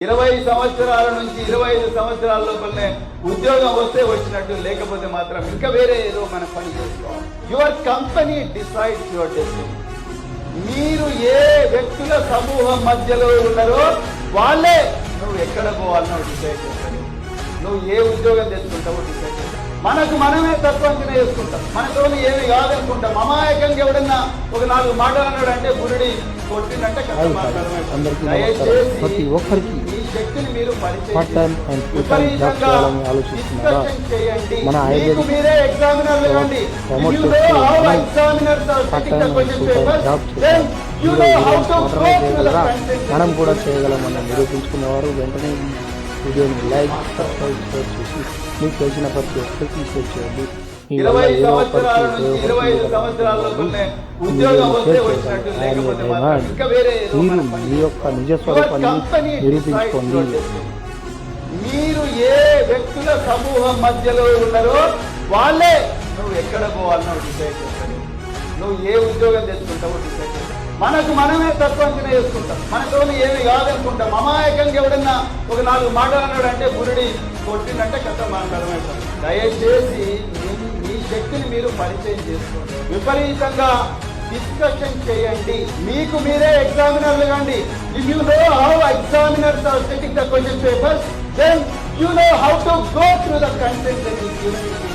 20 సంవత్సరాల నుంచి 25 సంవత్సరాల లోపలనే ఉద్యోగం వస్తే వచ్చినట్టు, లేకపోతే మాత్రం ఇంకా వేరే ఏదో మన పని చేసుకోవాలి. Your company decides your destiny. మీరు ఏ వ్యక్తుల సమూహం మధ్యలో ఉన్నారో వాళ్ళే నువ్వు ఎక్కడ పోవాలనో డిసైడ్ చేస్తావు. నువ్వు ఏ ఉద్యోగం తెచ్చుకుంటావో డిసైడ్ చేస్తావు. మనకు మనమే తత్వంచన చేసుకుంటాం, మనతో ఏమి కాదనుకుంటాం. అమాయకంగా ఎవడన్నా ఒక 4 మాటలు అన్నాడు అంటే బురుడి కొట్టిందంటే ప్రతి ఒక్కరికి శక్తిని మీరు part time and full time job చేయాలని ఆలోచిస్తున్నారా? మన ఐడియల్ మీరే ఎగ్జామినర్ లేవండి. ప్రమోట్ చేస్తూ part time and full time job చేస్తున్నారు. మాత్రమే చేయగలరా? మనం కూడా చేయగలమని నిరూపించుకునేవారు వెంటనే ఈ వీడియోని లైక్, సబ్స్క్రైబ్, షేర్ చేసి మీకు తెలిసిన ప్రతి ఒక్కరికి షేర్ చేయండి. 20 సంవత్సరాల నుంచి 25 సంవత్సరాల లోపలనే ఉద్యోగం వస్తే వచ్చినట్టు, లేకపోతే మాత్రం ఇంకా వేరే ఏదో మన పని. మీ యొక్క నిజ స్వరూపాన్ని నిరూపించుకోండి. మీరు ఏ వ్యక్తుల సమూహం మధ్యలో ఉన్నారో వాళ్ళే నువ్వు ఎక్కడ పోవాలనో డిసైడ్ చేస్తావు. నువ్వు ఏ ఉద్యోగం తెచ్చుకుంటావో డిసైడ్ చేస్తావు. మనకు మనమే తత్వంచన చేసుకుంటాం, మనతో ఏమి కాదనుకుంటాం. అమాయకంగా ఎవడన్నా ఒక 4 మాటలు అన్నాడు అంటే బురుడి కొట్టిందంటే కథ మనకు అర్థమవుతాం. దయచేసి మీ శక్తిని మీరు పరిచయం చేసుకోండి. విపరీతంగా డిస్కషన్ చేయండి. మీకు మీరే ఎగ్జామినర్లు కండి. If you know how examiners are setting the question papers, then you know how to go through the content that is given.